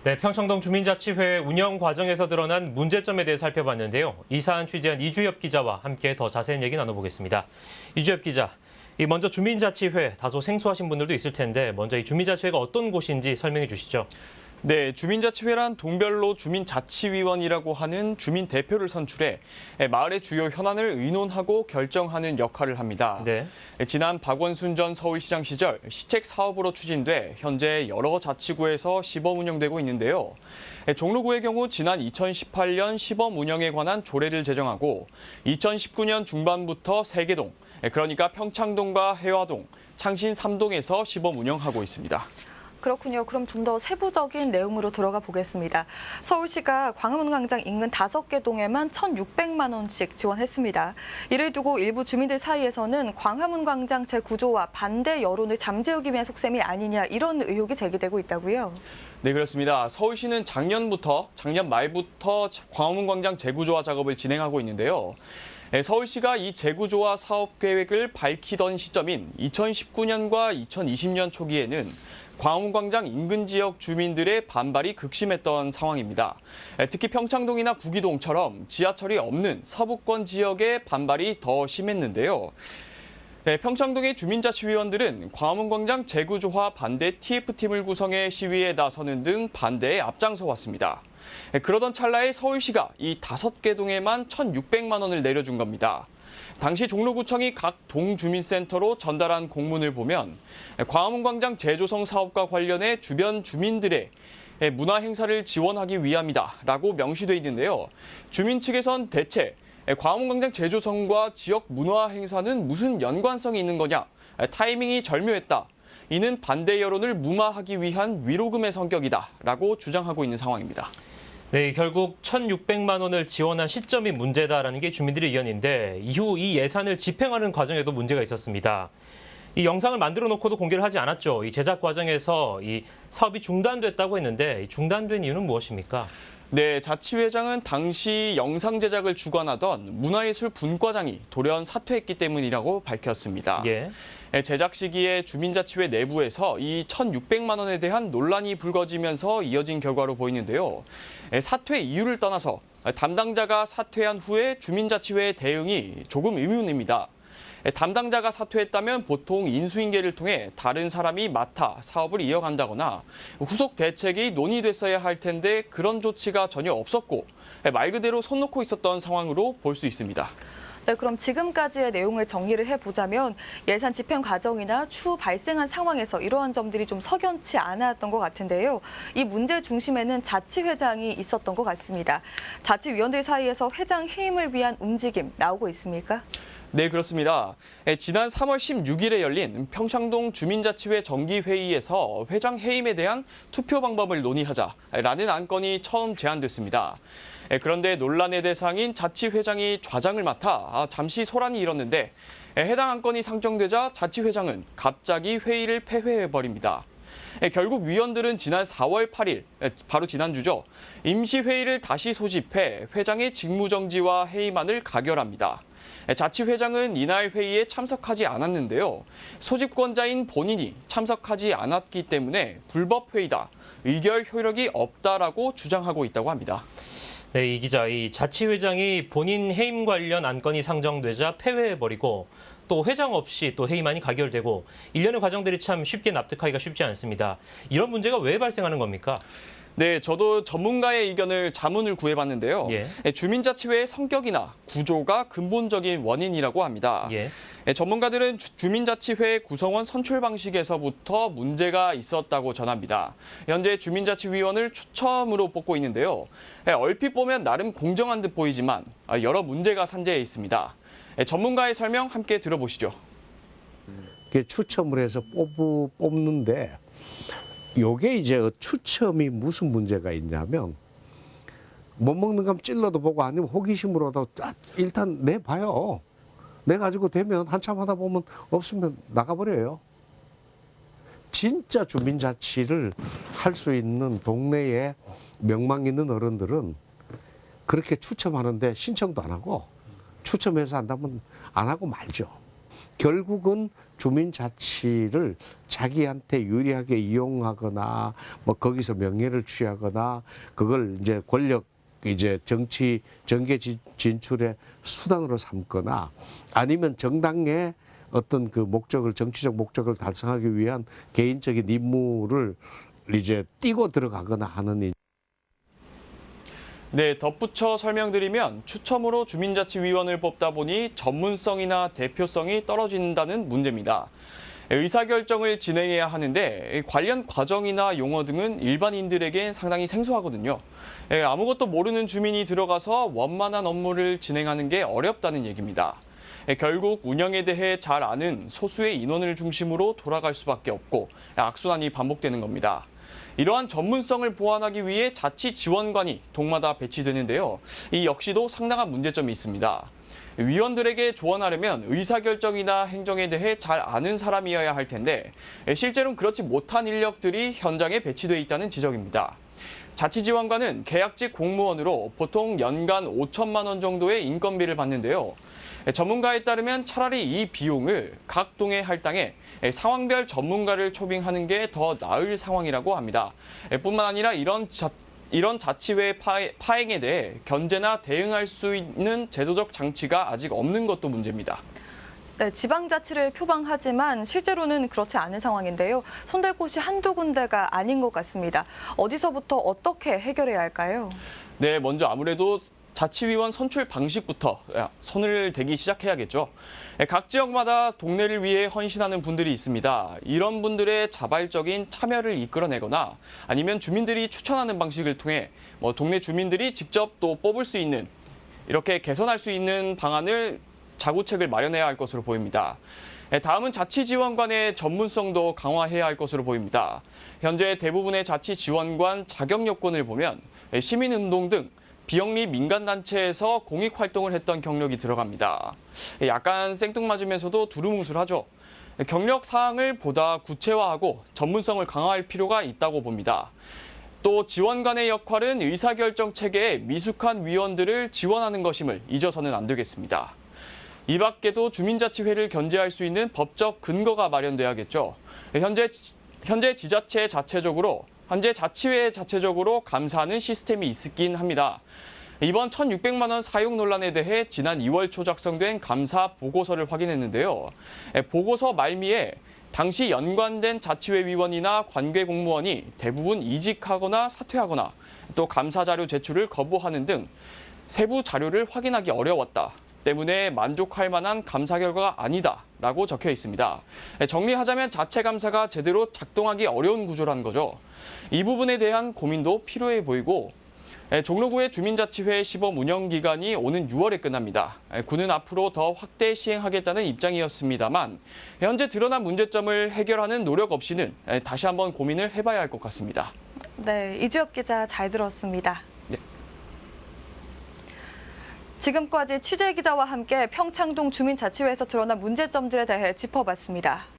네, 평창동 주민자치회 운영 과정에서 드러난 문제점에 대해 살펴봤는데요. 이 사안 취재한 이주엽 기자와 함께 더 자세한 얘기 나눠보겠습니다. 이주엽 기자, 먼저 주민자치회 다소 생소하신 분들도 있을 텐데 먼저 이 주민자치회가 어떤 곳인지 설명해 주시죠. 네, 주민자치회란 동별로 주민자치위원이라고 하는 주민 대표를 선출해 마을의 주요 현안을 의논하고 결정하는 역할을 합니다. 네. 지난 박원순 전 서울시장 시절 시책 사업으로 추진돼 현재 여러 자치구에서 시범 운영되고 있는데요. 종로구의 경우 지난 2018년 시범 운영에 관한 조례를 제정하고 2019년 중반부터 세개동, 그러니까 평창동과 해화동, 창신 3동에서 시범 운영하고 있습니다. 그렇군요. 그럼 좀 더 세부적인 내용으로 들어가 보겠습니다. 서울시가 광화문광장 인근 5개 동에만 1,600만 원씩 지원했습니다. 이를 두고 일부 주민들 사이에서는 광화문광장 재구조와 반대 여론을 잠재우기 위한 속셈이 아니냐 이런 의혹이 제기되고 있다고요. 네, 그렇습니다. 서울시는 작년 말부터 광화문광장 재구조화 작업을 진행하고 있는데요. 서울시가 이 재구조화 사업 계획을 밝히던 시점인 2019년과 2020년 초기에는 광화문광장 인근 지역 주민들의 반발이 극심했던 상황입니다. 특히 평창동이나 구기동처럼 지하철이 없는 서부권 지역의 반발이 더 심했는데요. 평창동의 주민자치위원들은 광화문광장 재구조화 반대 TF팀을 구성해 시위에 나서는 등 반대에 앞장서 왔습니다. 그러던 찰나에 서울시가 이 5개 동에만 1,600만 원을 내려준 겁니다. 당시 종로구청이 각 동주민센터로 전달한 공문을 보면 광화문광장 재조성 사업과 관련해 주변 주민들의 문화 행사를 지원하기 위함이다라고 명시돼 있는데요. 주민 측에선 대체 광화문광장 재조성과 지역 문화 행사는 무슨 연관성이 있는 거냐, 타이밍이 절묘했다. 이는 반대 여론을 무마하기 위한 위로금의 성격이다라고 주장하고 있는 상황입니다. 네, 결국 1,600만 원을 지원한 시점이 문제다라는 게 주민들의 의견인데 이후 이 예산을 집행하는 과정에도 문제가 있었습니다. 이 영상을 만들어 놓고도 공개를 하지 않았죠. 이 제작 과정에서 이 사업이 중단됐다고 했는데 중단된 이유는 무엇입니까? 네, 자치회장은 당시 영상 제작을 주관하던 문화예술 분과장이 돌연 사퇴했기 때문이라고 밝혔습니다. 예. 제작 시기에 주민자치회 내부에서 이 1,600만 원에 대한 논란이 불거지면서 이어진 결과로 보이는데요. 사퇴 이유를 떠나서 담당자가 사퇴한 후에 주민자치회의 대응이 조금 의문입니다. 담당자가 사퇴했다면 보통 인수인계를 통해 다른 사람이 맡아 사업을 이어간다거나 후속 대책이 논의됐어야 할 텐데 그런 조치가 전혀 없었고 말 그대로 손 놓고 있었던 상황으로 볼 수 있습니다. 네, 그럼 지금까지의 내용을 정리를 해보자면 예산 집행 과정이나 추후 발생한 상황에서 이러한 점들이 좀 석연치 않았던 것 같은데요. 이 문제 중심에는 자치회장이 있었던 것 같습니다. 자치위원들 사이에서 회장 해임을 위한 움직임 나오고 있습니까? 네, 그렇습니다. 지난 3월 16일에 열린 평창동 주민자치회 정기회의에서 회장 해임에 대한 투표 방법을 논의하자라는 안건이 처음 제안됐습니다. 그런데 논란의 대상인 자치회장이 좌장을 맡아 잠시 소란이 일었는데 해당 안건이 상정되자 자치회장은 갑자기 회의를 폐회해버립니다. 결국 위원들은 지난 4월 8일, 바로 지난주죠, 임시회의를 다시 소집해 회장의 직무정지와 해임안을 가결합니다. 자치회장은 이날 회의에 참석하지 않았는데요. 소집권자인 본인이 참석하지 않았기 때문에 불법 회의다, 의결 효력이 없다라고 주장하고 있다고 합니다. 네, 이 기자, 이 자치회장이 본인 해임 관련 안건이 상정되자 폐회해버리고 또 회장 없이 또 해임안이 가결되고 일련의 과정들이 참 쉽게 납득하기가 쉽지 않습니다. 이런 문제가 왜 발생하는 겁니까? 네, 저도 전문가의 의견을 자문을 구해봤는데요. 예. 주민자치회의 성격이나 구조가 근본적인 원인이라고 합니다. 예. 전문가들은 주민자치회 구성원 선출 방식에서부터 문제가 있었다고 전합니다. 현재 주민자치위원을 추첨으로 뽑고 있는데요. 얼핏 보면 나름 공정한 듯 보이지만 여러 문제가 산재해 있습니다. 전문가의 설명 함께 들어보시죠. 추첨을 해서 뽑는데 요게 이제 추첨이 무슨 문제가 있냐면 못 먹는 감 찔러도 보고 아니면 호기심으로도 일단 내봐요. 내가지고 되면 한참 하다 보면 없으면 나가버려요. 진짜 주민자치를 할 수 있는 동네에 명망 있는 어른들은 그렇게 추첨하는데 신청도 안 하고 추첨해서 한다면 안 하고 말죠. 결국은 주민자치를 자기한테 유리하게 이용하거나 뭐 거기서 명예를 취하거나 그걸 이제 권력 이제 정계 진출의 수단으로 삼거나 아니면 정당의 어떤 그 목적을 정치적 목적을 달성하기 위한 개인적인 임무를 이제 띄고 들어가거나 하는. 네, 덧붙여 설명드리면 추첨으로 주민자치위원을 뽑다 보니 전문성이나 대표성이 떨어진다는 문제입니다. 의사결정을 진행해야 하는데 관련 과정이나 용어 등은 일반인들에겐 상당히 생소하거든요. 아무것도 모르는 주민이 들어가서 원만한 업무를 진행하는 게 어렵다는 얘기입니다. 결국 운영에 대해 잘 아는 소수의 인원을 중심으로 돌아갈 수밖에 없고 악순환이 반복되는 겁니다. 이러한 전문성을 보완하기 위해 자치지원관이 동마다 배치되는데요. 이 역시도 상당한 문제점이 있습니다. 위원들에게 조언하려면 의사결정이나 행정에 대해 잘 아는 사람이어야 할 텐데 실제로는 그렇지 못한 인력들이 현장에 배치돼 있다는 지적입니다. 자치지원관은 계약직 공무원으로 보통 연간 5천만 원 정도의 인건비를 받는데요. 전문가에 따르면 차라리 이 비용을 각 동의 할당에 상황별 전문가를 초빙하는 게 더 나을 상황이라고 합니다. 뿐만 아니라 이런 자치회 파행에 대해 견제나 대응할 수 있는 제도적 장치가 아직 없는 것도 문제입니다. 네, 지방자치를 표방하지만 실제로는 그렇지 않은 상황인데요. 손댈 곳이 한두 군데가 아닌 것 같습니다. 어디서부터 어떻게 해결해야 할까요? 네, 먼저 아무래도 자치위원 선출 방식부터 손을 대기 시작해야겠죠. 각 지역마다 동네를 위해 헌신하는 분들이 있습니다. 이런 분들의 자발적인 참여를 이끌어내거나 아니면 주민들이 추천하는 방식을 통해 동네 주민들이 직접 또 뽑을 수 있는 이렇게 개선할 수 있는 방안을 자구책을 마련해야 할 것으로 보입니다. 다음은 자치지원관의 전문성도 강화해야 할 것으로 보입니다. 현재 대부분의 자치지원관 자격 요건을 보면 시민운동 등 비영리 민간단체에서 공익활동을 했던 경력이 들어갑니다. 약간 생뚱맞으면서도 두루뭉술하죠. 경력 사항을 보다 구체화하고 전문성을 강화할 필요가 있다고 봅니다. 또 지원관의 역할은 의사결정 체계에 미숙한 위원들을 지원하는 것임을 잊어서는 안 되겠습니다. 이 밖에도 주민자치회를 견제할 수 있는 법적 근거가 마련돼야겠죠. 현재 지자체 자체적으로 현재 자치회 자체적으로 감사하는 시스템이 있긴 합니다. 이번 1,600만 원 사용 논란에 대해 지난 2월 초 작성된 감사 보고서를 확인했는데요. 보고서 말미에 당시 연관된 자치회 위원이나 관계 공무원이 대부분 이직하거나 사퇴하거나 또 감사 자료 제출을 거부하는 등 세부 자료를 확인하기 어려웠다. 때문에 만족할 만한 감사 결과가 아니다라고 적혀 있습니다. 정리하자면 자체 감사가 제대로 작동하기 어려운 구조라는 거죠. 이 부분에 대한 고민도 필요해 보이고 종로구의 주민자치회 시범 운영 기간이 오는 6월에 끝납니다. 구는 앞으로 더 확대 시행하겠다는 입장이었습니다만 현재 드러난 문제점을 해결하는 노력 없이는 다시 한번 고민을 해봐야 할 것 같습니다. 네, 이주엽 기자 잘 들었습니다. 네. 지금까지 취재 기자와 함께 평창동 주민자치회에서 드러난 문제점들에 대해 짚어봤습니다.